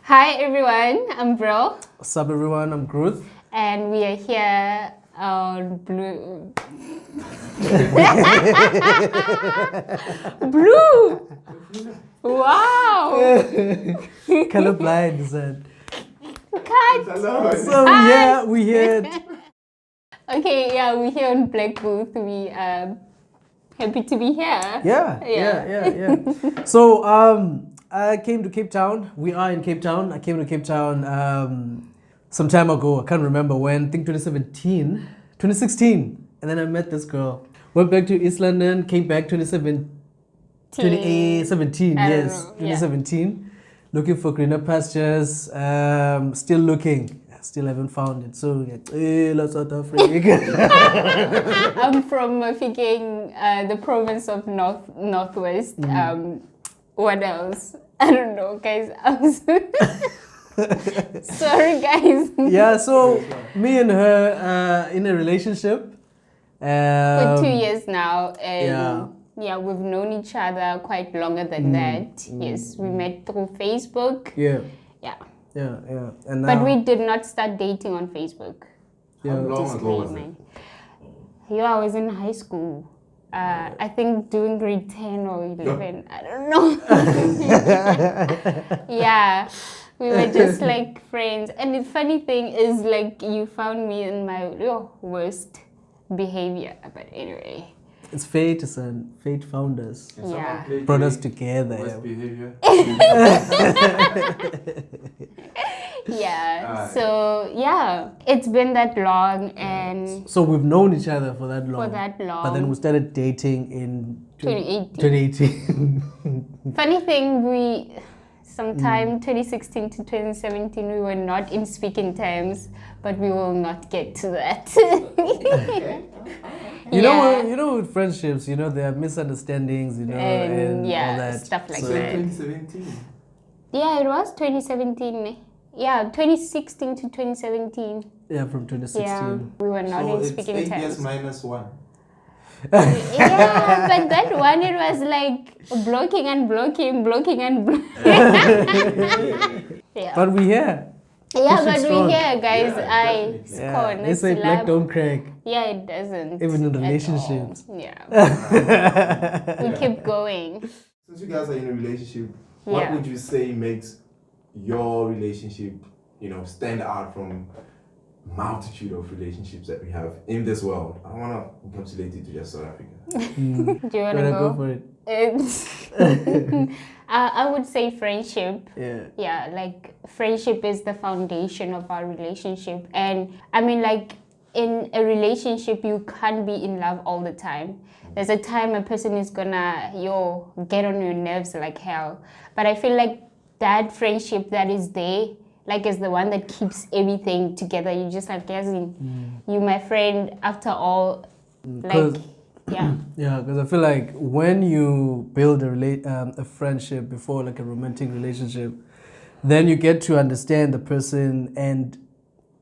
Hi everyone, I'm Bro, What's up, everyone? I'm Groot. and we are here on Blue. Blue! Wow! Colorblind is that? Cut! So yeah, we here. Okay, yeah, we're here on Black Booth. We happy to be here. Yeah. So I came to Cape Town. We are in Cape Town. I came to Cape Town some time ago. I can't remember when. I think 2016. And then I met this girl. Went back to East London. Came back 2017. I don't Yes, know, yeah. 2017. Looking for greener pastures. Still looking. Still haven't found it. So yeah, South Africa. I'm from the province of Northwest. What else? I don't know, guys. Sorry, guys. Yeah, so me and her in a relationship. For 2 years now, Yeah. and yeah, we've known each other quite longer than that. Yes, we met through Facebook. Yeah. And But now, we did not start dating on Facebook. Yeah. How long ago was it? Disclaimer. Yeah, I was in high school. I think doing grade 10 or 11. I don't know. Yeah, we were just like friends. And the funny thing is, like, you found me in my worst behavior. But anyway. it's fate, son. Fate found us. Can someone Yeah. play Brought us Drake? together. Worst Yeah. behavior. Yeah, Alright. so yeah, it's been that long, and So we've known each other for that long. for that long. But then we started dating in 2018. 2018. Funny thing, sometime 2016 to 2017, we were not in speaking terms, but we will not get to that. You know, with friendships, there are misunderstandings, and yeah, all that. stuff like So that. 2017. Yeah, it was 2017. Yeah, 2016 to 2017. Yeah, from 2016. Yeah, we were not So in it's speaking 8 terms. years minus 1. Yeah, but that one, it was like blocking and blocking. Yeah, But we here. yeah, push it but strong. we're here, guys. Yeah, I definitely. scorn. They say black don't crack. Yeah, it doesn't. Even in at all. relationships. Yeah. We keep going. Since you guys are in a relationship, what Yeah. would you say makes your relationship, stand out from multitude of relationships that we have in this world? I want to encapsulate it to just South Africa. Do you want to Better go? go for it. I would say friendship. Yeah. Yeah, like friendship is the foundation of our relationship. And I mean, like, in a relationship, you can't be in love all the time. There's a time a person is gonna get on your nerves like hell. But I feel like that friendship that is there, like, is the one that keeps everything together. You just like, you my friend after all. Like, 'Cause- yeah. Yeah, because I feel like when you build a friendship before like a romantic relationship, then you get to understand the person, and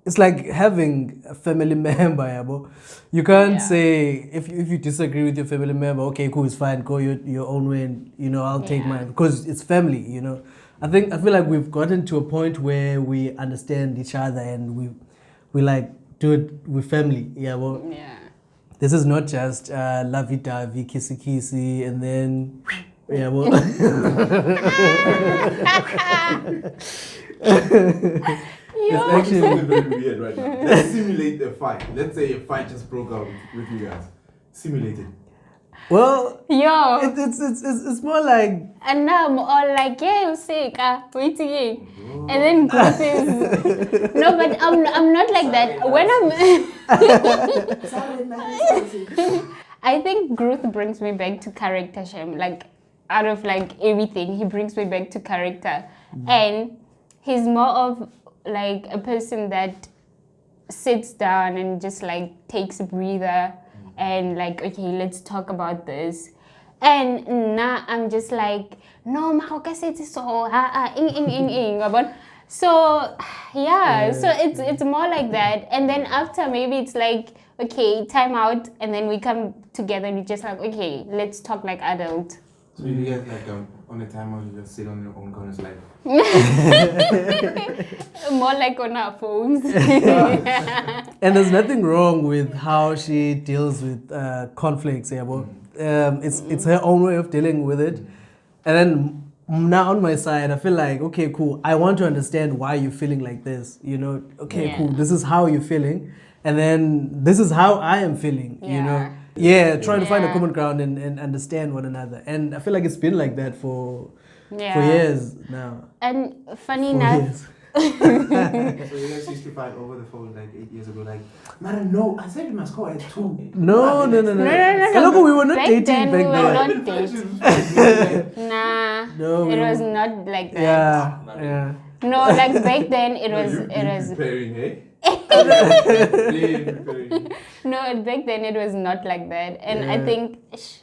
it's like having a family member. Yabo. You can't Yeah. say if you disagree with your family member, okay, cool, it's fine, go your own way, and I'll take Yeah. mine, because it's family. I feel like we've gotten to a point where we understand each other, and we like do it with family. Yeah, well. Yeah. This is not just lovey-dovey, kissy-kissy, and then, yeah, well. It's actually very weird right now. Let's simulate a fight. Let's say a fight just broke out with you guys. Simulate it. Well, Yo. it's more like, And now I'm all like, yeah, you're sick, waiting. And then Groot is no, but I'm not like that. When I think Groot brings me back to character, Shem. Like, out of like everything, he brings me back to character. And he's more of like a person that sits down and just like takes a breather and like, okay, let's talk about this. And now I'm just like, no, Mahoka said so, about. So yeah, so it's more like that. And then after, maybe it's like, okay, time out, and then we come together and we just like, okay, let's talk like adults. So you get like on a timeout, you just sit on your own corners like. More like on our phones. And there's nothing wrong with how she deals with conflicts. Yeah, but it's her own way of dealing with it. And then now on my side, I feel like, okay, cool. I want to understand why you're feeling like this. You know, okay, Yeah. cool. This is how you're feeling, and then this is how I am feeling. You know, Yeah. trying to find a Yeah. common ground and understand one another. And I feel like it's been like that for Yeah. years now. And funny 4 enough, years. So you guys used to fight over the phone like 8 years ago, like, man, no, I said you must call at 2. No. Kaloku, we were not back dating then back we then. were not dating. Nah, No, it we was were- not like that. Yeah. No, like back then it was You've been it was preparing, eh? Preparing. no, back then it was not like that. And I Yeah. think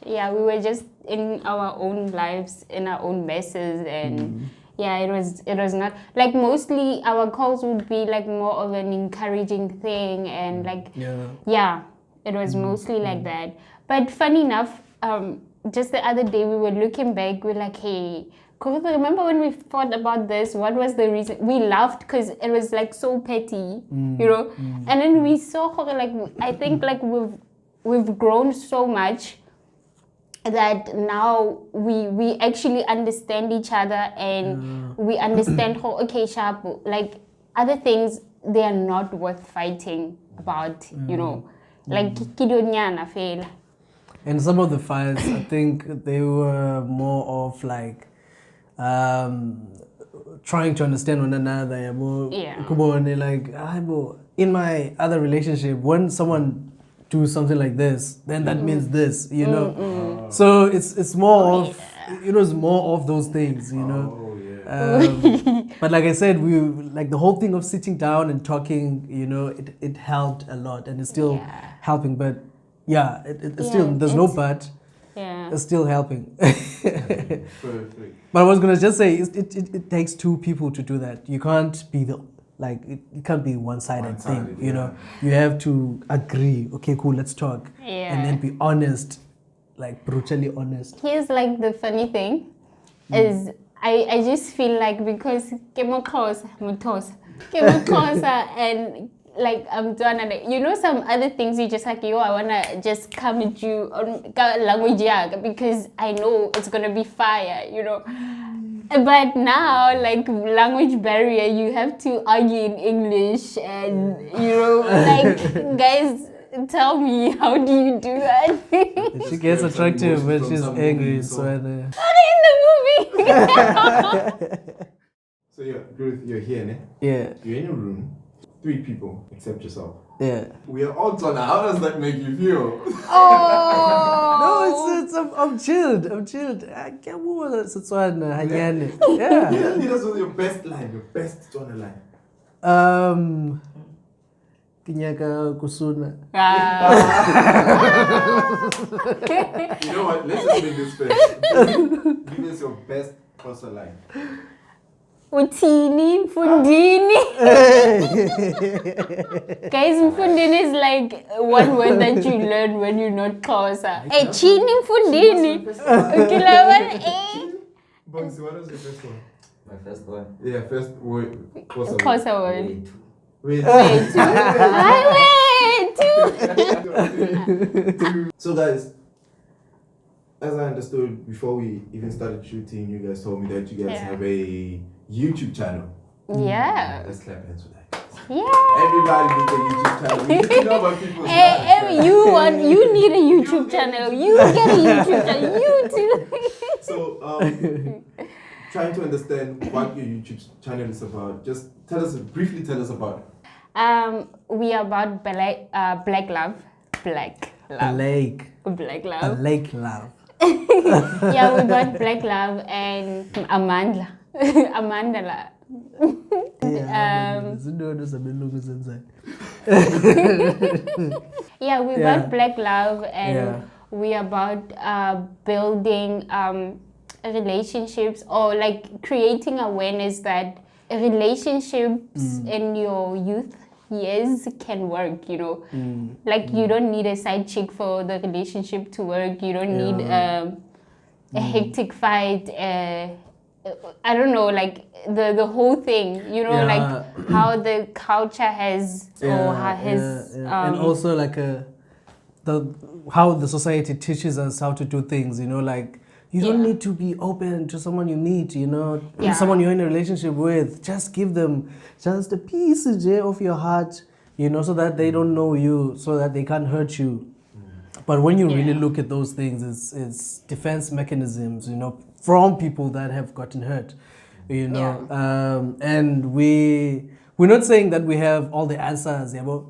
we were just in our own lives, in our own messes, and it was not like, mostly our calls would be like more of an encouraging thing, and like it was mostly like that. But funny enough, just the other day we were looking back, we're like, hey, remember when we thought about this? What was the reason? We laughed because it was like so petty, you know. And then we saw how, like, I think like we've grown so much that now we actually understand each other, and we understand how, okay, sharp, like, other things, they are not worth fighting about, you know, like kidonyana fail. And some of the fights, I think they were more of like trying to understand one another. Like, in my other relationship, when someone do something like this, then that means this, you know. So it's more of, it was more of those things, you know. Oh, yeah. But like I said, we like the whole thing of sitting down and talking, you know, it helped a lot, and it's still helping. But yeah, it's still, there's no but. Yeah. It's still helping. Perfect. But I was gonna just say, it takes two people to do that. You can't be it can't be one-sided thing. You know, you have to agree. Okay, cool, let's talk, and then be honest, like brutally honest. Here's like the funny thing, is I just feel like, because and like I'm done, and you know, some other things you just like, I wanna just come at you on language because I know it's gonna be fire, you know. But now, like, language barrier, you have to argue in English, and you know, like, guys, tell me, how do you do that? She gets attractive when she's angry. So in the movie. So you're here, ne? yeah, You're in a room, 3 people except yourself. yeah. We are all done. How does that make you feel? Oh. No, I'm chilled. I can't move. It's one Yeah. Yeah. Hit us with your best line, your best Tswana line. Kinyaka kusuna. You know what? Let's just make this fair. Give us your best Xhosa line. Uthini mfundini. Guys, mfundini is like one word that you learn when you're not Xhosa. Chini mfundini. Bonsi, what was your first one? My first one. Yeah, first word. Xhosa word. Wait. So guys, as I understood before we even started shooting, you guys told me that you guys have a YouTube channel. Yeah. Let's clap hands for that. Yeah. Everybody needs a YouTube channel. We need to know about people's lives. You need a YouTube channel. You get a YouTube channel. You too. So, trying to understand what your YouTube channel is about. Just briefly tell us about it. We are about black love. Black love. Black love. Lake love. Yeah, we got black love and Amandla. Amandala. Yeah, we got black love, and we about building relationships, or like creating awareness that relationships in your youth years can work, you know. Like, you don't need a side chick for the relationship to work. You don't need a hectic fight, I don't know, like the whole thing, you know, Yeah. like how the culture has or how has and also like how the society teaches us how to do things, you know, like you don't Yeah. need to be open to someone you meet, you know, Yeah. someone you're in a relationship with. Just give them just a piece of your heart, you know, so that they don't know you, so that they can't hurt you. But when you really Yeah. look at those things, it's defense mechanisms, you know, from people that have gotten hurt, you know. And we're not saying that we have all the answers, yeah, but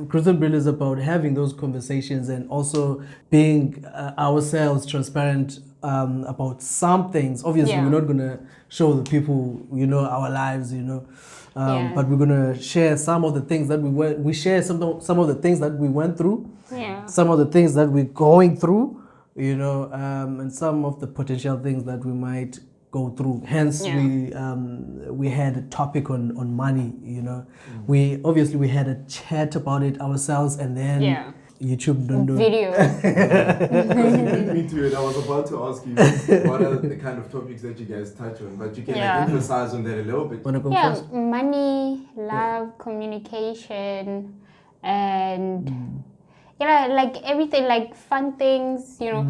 Christian Bill is about having those conversations and also being ourselves transparent about some things. Obviously, Yeah. we're not gonna show the people, you know, our lives, you know. Yeah. But we're gonna share some of the things that we share some of the things that we went through, Yeah. some of the things that we're going through, you know, and some of the potential things that we might go through. Hence, we had a topic on money, you know. We had a chat about it ourselves, and then YouTube don't do Video. Because you beat me to it. I was about to ask you what are the kind of topics that you guys touch on, but you can like, emphasize on that a little bit. Wanna go Yeah, first? money, love, communication, and like everything, like fun things, you know.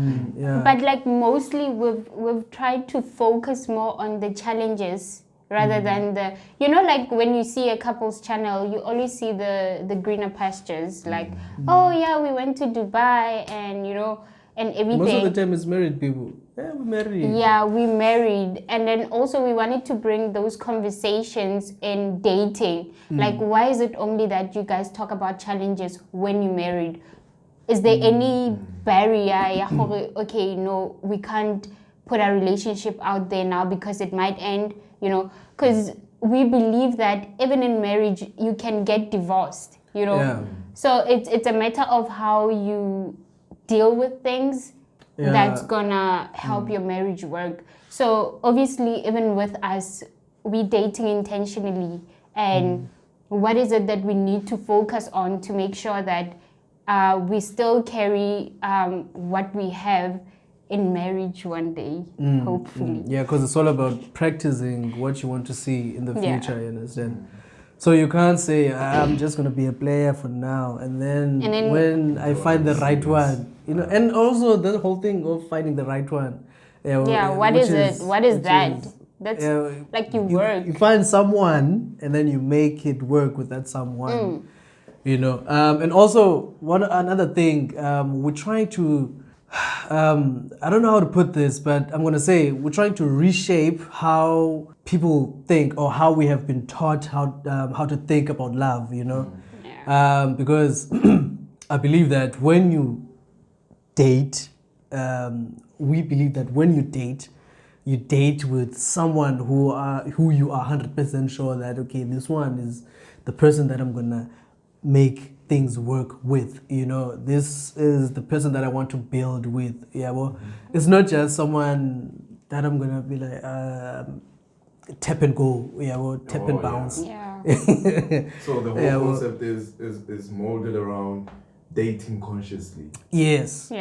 But like mostly we've tried to focus more on the challenges rather than the, you know, like when you see a couple's channel, you always see the greener pastures, like oh yeah, we went to Dubai and you know and everything. Most of the time it's married people. Yeah, we're married. Yeah, we married. And then also we wanted to bring those conversations in dating. Like, why is it only that you guys talk about challenges when you married? Is there any barrier? Okay, no, we can't put our relationship out there now because it might end, you know, because we believe that even in marriage, you can get divorced, you know. Yeah. So it's a matter of how you deal with things that's gonna help your marriage work. So obviously, even with us, we dating intentionally, and what is it that we need to focus on to make sure that we still carry what we have in marriage one day, hopefully. Yeah, because it's all about practicing what you want to see in the Yeah. future, you understand? So you can't say, I'm just going to be a player for now, and then when I find the right one, you know, and also the whole thing of finding the right one. What is it? What is that? That's like you work. You find someone, and then you make it work with that someone. You know, and also another thing, we're trying to, I don't know how to put this, but I'm gonna say we're trying to reshape how people think or how we have been taught how to think about love. You know, because I believe that when you date, we believe that when you date with someone who you are 100% sure that okay, this one is the person that I'm gonna make things work with, you know, this is the person that I want to build with. It's not just someone that I'm gonna be like tap and go, tap and bounce. So the whole concept is molded around dating consciously. Yes.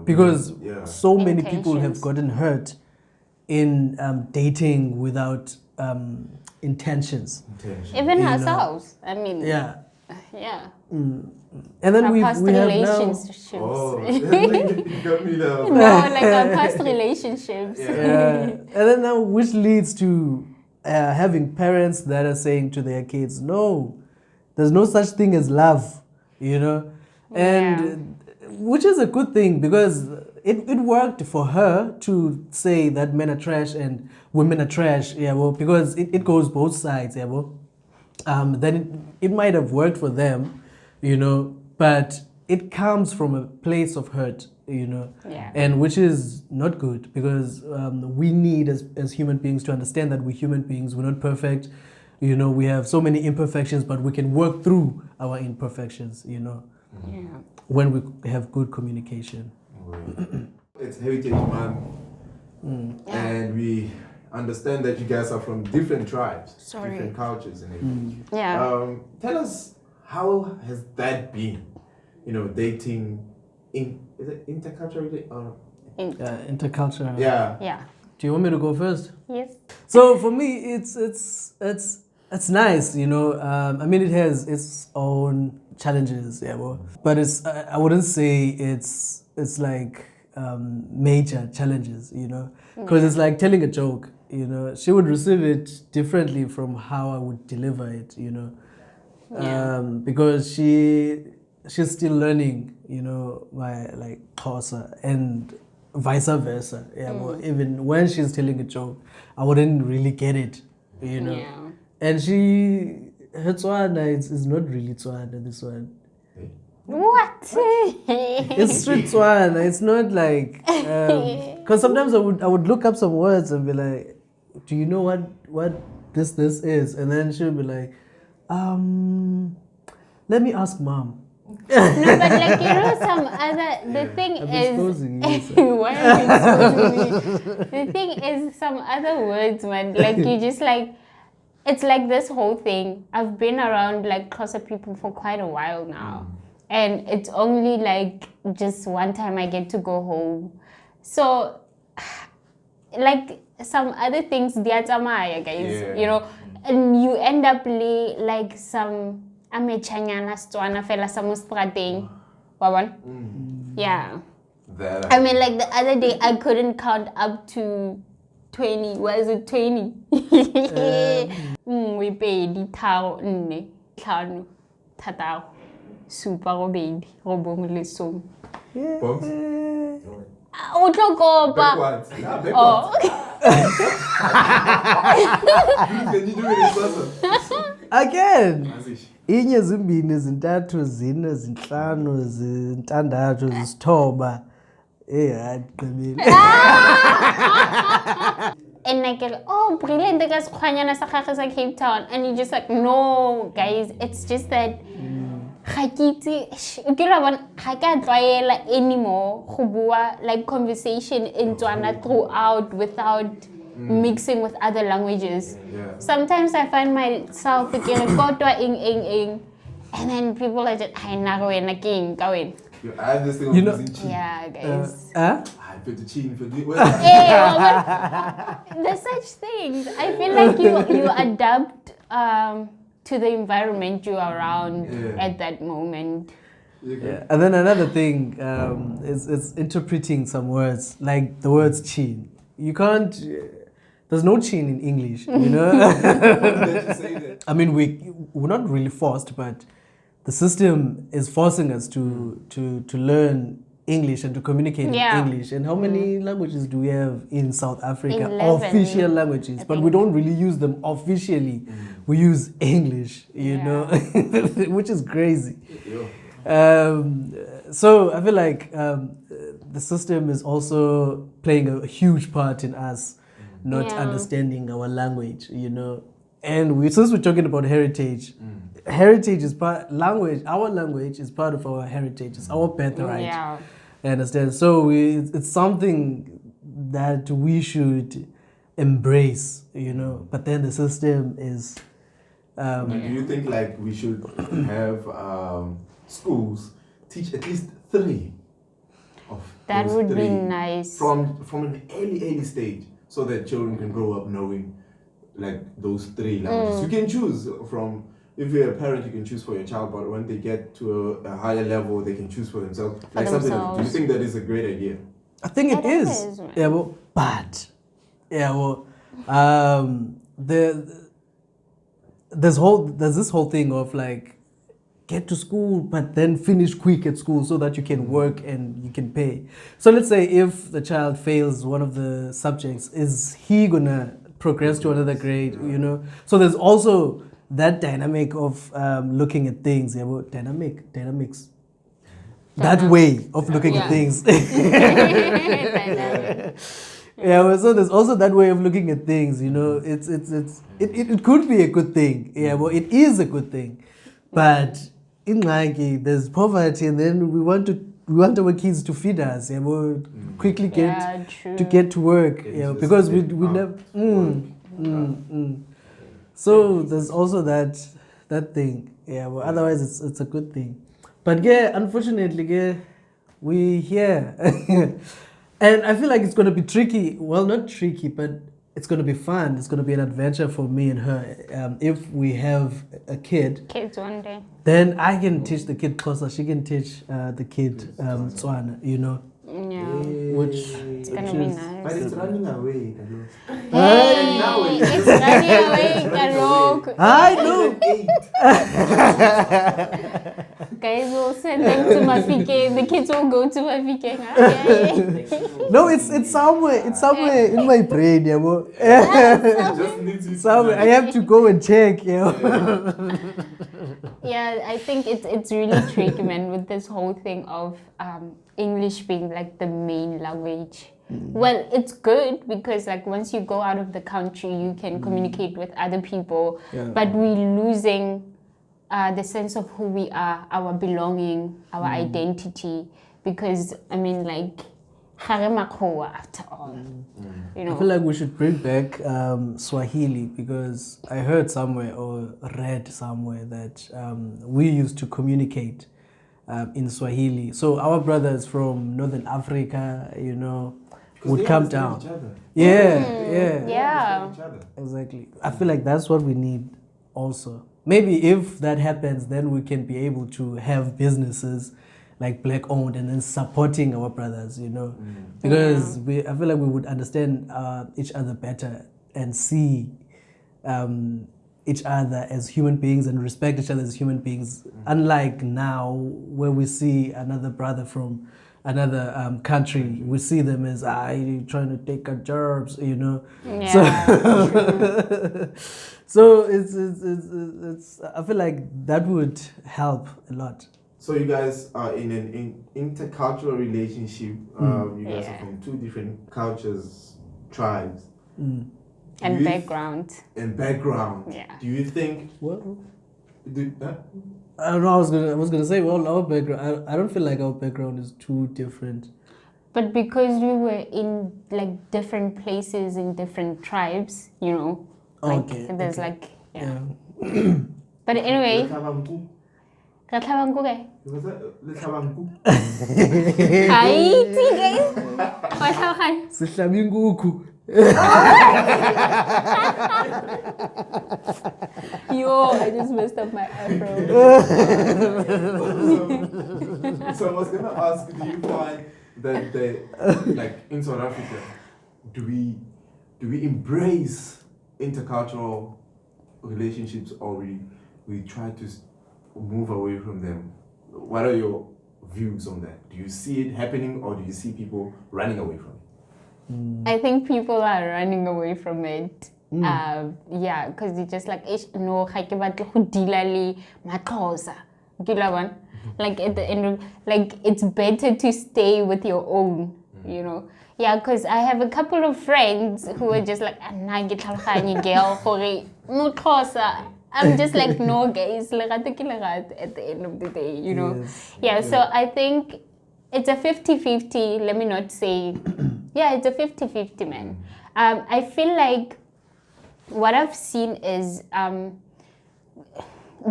Because so many people have gotten hurt in dating without intentions. Even ourselves. I mean. And then we have relationships. You got me now. No, like our past relationships. And then now, which leads to having parents that are saying to their kids, no, there's no such thing as love, you know, and which is a good thing because it worked for her to say that men are trash and women are trash, because it goes both sides, then it might have worked for them, you know, but it comes from a place of hurt, you know, and which is not good because we need as human beings to understand that we're human beings, we're not perfect, you know, we have so many imperfections, but we can work through our imperfections, you know, when we have good communication. It's Heritage Month, and we understand that you guys are from different tribes, different cultures and everything. Tell us, how has that been? You know, dating is it intercultural Intercultural. Yeah. Do you want me to go first? Yes. So for me, it's nice, you know. I mean, it has its own challenges, yeah, but it's I wouldn't say it's like major challenges, you know, because it's like telling a joke, you know. She would receive it differently from how I would deliver it, you know, because she's still learning, you know, my like Xhosa and vice versa. Yeah, well, even when she's telling a joke, I wouldn't really get it, you know. Yeah. And her Tswana is not really Tswana, this one. What? It's street Tswana. It's not like because sometimes I would look up some words and be like, do you know what this is? And then she'll be like, let me ask mom. No, but like, you know, the thing I'm is, exposing you, why are you exposing me? The thing is, some other words, man, like you just like, it's like this whole thing. I've been around like Xhosa people for quite a while now, and it's only like just one time I get to go home. So, like some other things, guys, you know, and you end up like some. Amechanyana Stwana fela samustrading. Yeah. I mean, like the other day, I couldn't count up to 20. Was it 20? We paid thao nne tlhano thataro supa robedi robongwe lesome. O tlo kopa. Backwards. Yeah, backwards. Can you do it in person? Again. Inye zimbini zintathu zine zinhlanu zintandathu zisithoba qibile. And like, oh, brilliant, the guys khwanyana sa gagwe sa Cape Town, and you just like, no, guys, it's just that ga ke tlwaela anymore go bua like conversation in Tswana throughout without mixing with other languages. Sometimes I find myself thinking, and then people are just, I know when again going. I have this thing of using chin. Yeah, guys. I put the chin for the. There's such things. I feel like you adapt to the environment you're around at that moment. Yeah. And then another thing is interpreting some words, like the words chin. You can't. There's no chin in English, you know. I mean, we're not really forced, but the system is forcing us to learn English and to communicate in English. And how many languages do we have in South Africa? 11. Official languages, but we don't really use them officially. We use English, you know, which is crazy. So I feel like the system is also playing a huge part in us not understanding our language, you know. And since we're talking about heritage, heritage is our language is part of our heritage. It's our birthright. Yeah. I understand. So it's something that we should embrace, you know. But then the system is. Do you think like we should have schools teach at least 3 of that those would 3 be nice from an early stage, so that children can grow up knowing like those 3 languages. You can choose from, if you're a parent, you can choose for your child, but when they get to a higher level, they can choose for themselves. Like something like, do you think that is a great idea? I think it is. Yeah, well, but there's this whole thing of like, get to school, but then finish quick at school so that you can work and you can pay. So let's say if the child fails one of the subjects, is he gonna progress to another grade, you know? So there's also that dynamic of looking at things, dynamics. That way of looking at things. Yeah, so there's also that way of looking at things, you know. It could be a good thing. Yeah, well, it is a good thing. But in Nike, there's poverty, and then we want our kids to feed us. Yeah, we'll quickly get to work. Yeah, because we never. So there's also that thing. Yeah, well, otherwise it's a good thing. But yeah, unfortunately, yeah, we here. And I feel like it's going to be tricky. Well, not tricky, but it's going to be fun. It's going to be an adventure for me and her. If we have a kid, Kids one day. then I can teach the kid Xhosa. She can teach the kid Tswana, you know. Yeah. Which It's gonna be nice. But it's running away. Hey, now it's running away, Karok. I know. Guys, we'll send them to Mafike. The kids will go to Mafike. Okay. No, it's somewhere. It's somewhere in my brain, yeah. Just needs you Somewhere. I have to go and check, yeah. Yeah, I think it's really tricky, man, with this whole thing of English being like the main language. Well, it's good because like once you go out of the country, you can communicate with other people. Yeah. But we're losing the sense of who we are, our belonging, our identity. Because I mean, like, after all, you know. I feel like we should bring back Swahili because I heard somewhere or read somewhere that we used to communicate in Swahili. So our brothers from Northern Africa, you know, would come down. Yeah. Exactly. I feel like that's what we need also. Maybe if that happens, then we can be able to have businesses like black owned and then supporting our brothers, you know, because I feel like we would understand each other better and see each other as human beings and respect each other as human beings. Unlike now, where we see another brother from another country, we see them as you're trying to take our jobs, you know. Yeah. So it's I feel like that would help a lot. So you guys are in an intercultural relationship. You guys are from two different cultures, tribes, And background. Yeah. Do you think? Well, I don't know. I was gonna say, well, our background. I don't feel like our background is too different. But because we were in like different places in different tribes, you know, like there's like yeah. But anyway. Yo, I just messed up my eyebrow. So I was gonna ask, do you find that like in South Africa, do we embrace intercultural relationships, or we try to move away from them? What are your views on that? Do you see it happening, or do you see people running away from it? I think people are running away from it. Yeah, because it's just like, no, like at the end of, like it's better to stay with your own, you know. Yeah, because I have a couple of friends who are just like, I'm just like, no guys, at the end of the day, you know. Yes. Yeah, so I think it's a 50-50, let me not say, yeah, it's a 50-50, man. I feel like what I've seen is,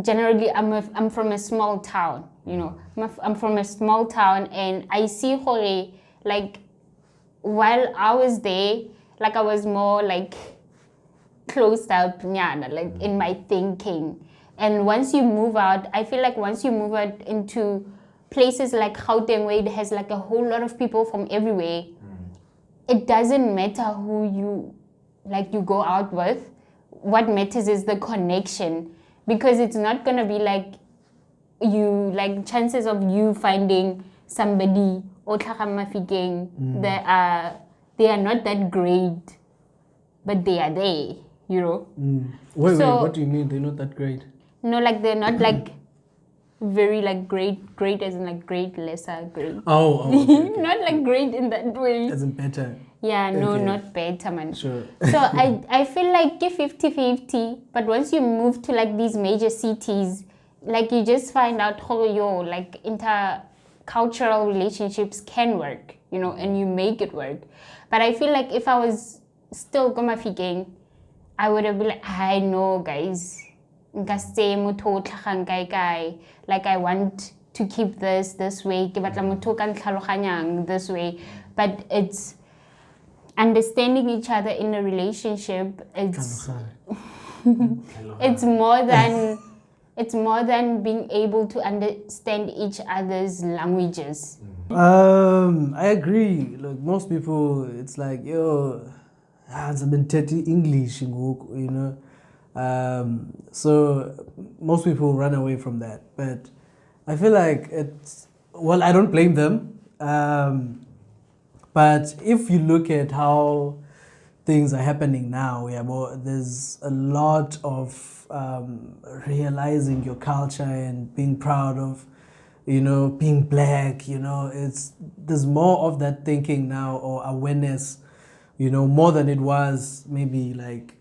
generally, I'm from a small town, you know. I'm from a small town, and I see Hore, like, while I was there, like, I was more, like, closed up, like, in my thinking. And once you move out, I feel like once you move out into places like Gauteng, where it has, like, a whole lot of people from everywhere, it doesn't matter who you go out with. What matters is the connection, because it's not gonna be like chances of you finding somebody or they are not that great, but they are there, you know. Wait, what do you mean they're not that great? No, like they're not like very like great as in like great, lesser great. Oh, okay. Not like great in that way. As in better. Yeah, no, Okay. not better, man. Sure. So I feel like 50-50, but once you move to like these major cities, like you just find out how like intercultural relationships can work, you know, and you make it work. But I feel like if I was still Gomafigeng, I would have been like, I know guys, like I want to keep this way, this way. but it's understanding each other in a relationship. It's more than being able to understand each other's languages. I agree. Like most people, it's like, yo, I've been taking English, you know. So most people run away from that. But I feel like I don't blame them. But if you look at how things are happening now, there's a lot of realizing your culture and being proud of, being black, there's more of that thinking now, or awareness, more than it was maybe like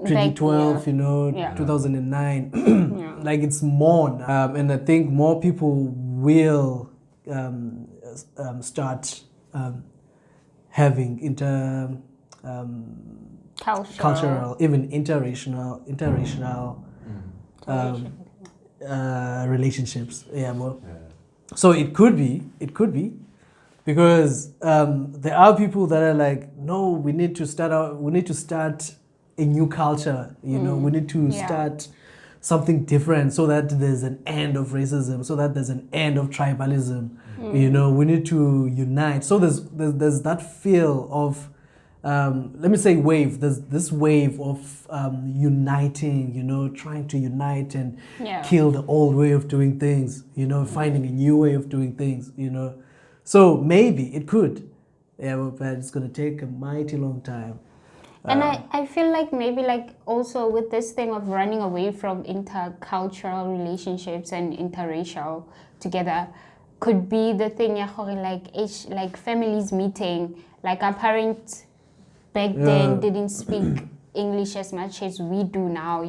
2012, 2009. Like it's more now. And I think more people will start having cultural, even interracial relationships. So it could be because there are people that are like, no, we need to start a new culture. We need to start something different so that there's an end of racism, so that there's an end of tribalism. We need to unite. So there's that feel of let me say wave. There's this wave of uniting, trying to unite and kill the old way of doing things, finding a new way of doing things, So maybe it could, but it's going to take a mighty long time. And I feel like maybe like also with this thing of running away from intercultural relationships and interracial together could be the thing, like families meeting, like our parents back then didn't speak English as much as we do now,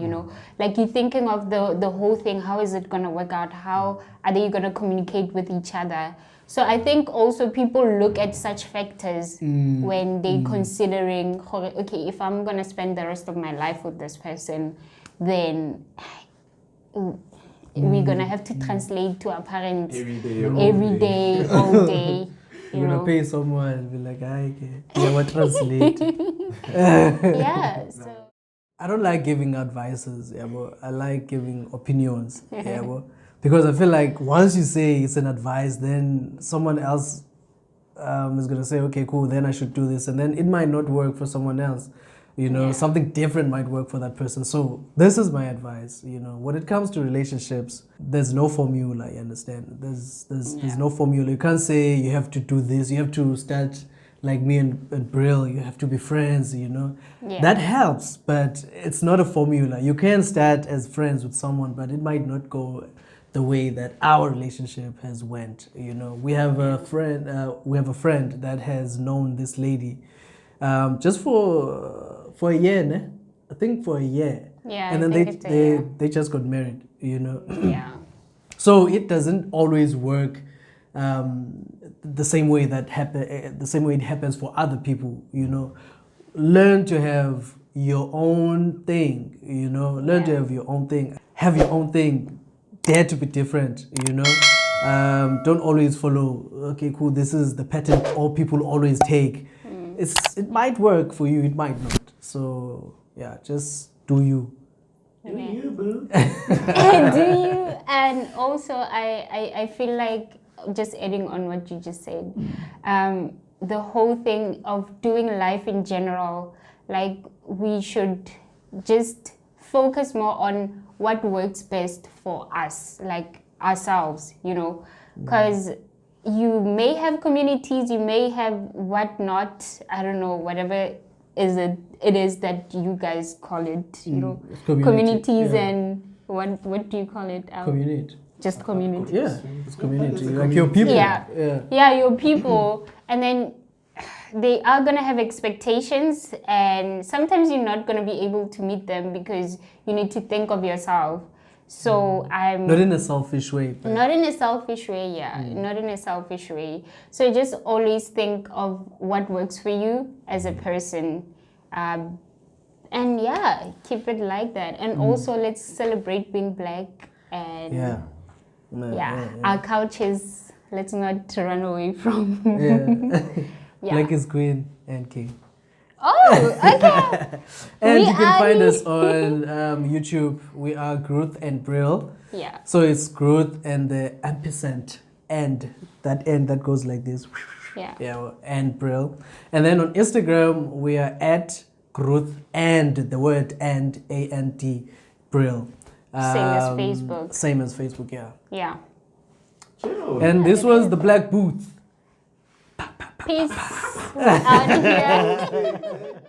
Like you're thinking of the whole thing, how is it going to work out? How are they going to communicate with each other? So I think also people look at such factors when they're considering, okay, if I'm going to spend the rest of my life with this person, then we're going to have to translate to our parents every day, all day. You're going to pay someone and be like, what translate? So I don't like giving advices, but I like giving opinions, because I feel like once you say it's an advice, then someone else is going to say, okay, cool, then I should do this. And then it might not work for someone else. Something different might work for that person. So this is my advice. When it comes to relationships, there's no formula, you understand? There's no formula. You can't say you have to do this. You have to start like me and Brill. You have to be friends, That helps, but it's not a formula. You can start as friends with someone, but it might not go the way that our relationship has went. We have a friend that has known this lady just for a year, ne? I think for a year. And then they just got married, So it doesn't always work the same way it happens for other people, Learn to have your own thing, Learn to have your own thing. Have your own thing. Dare to be different, Don't always follow, okay, cool, this is the pattern all people always take. It might work for you, it might not. So just do you. Do you, boo? Do you? And also I feel like, just adding on what you just said, the whole thing of doing life in general, like we should just focus more on what works best for us, like ourselves, because you may have communities, you may have whatnot, I don't know, whatever it is that you guys call it, communities, and what do you call it? Community. Just community. Yeah, it's community. Like your people. Yeah, your people. And then they are going to have expectations, and sometimes you're not going to be able to meet them because you need to think of yourself. So I'm not in a selfish way. Not in a selfish way, not in a selfish way. So just always think of what works for you as a person, and keep it like that. And also let's celebrate being black, and our cultures. Let's not run away from. Yeah. Black is queen and king. Oh, okay. And We you can are find the- us on YouTube. We are Gruth and Brill. Yeah. So it's Gruth and the ampersand and that end that goes like this. Yeah. Yeah, and Brill. And then on Instagram, we are at Gruth and the word and A-N-D Brill. Same as Facebook. Same as Facebook, yeah. Yeah. Chill. And this was the Black Booth. Peace. We're out of here.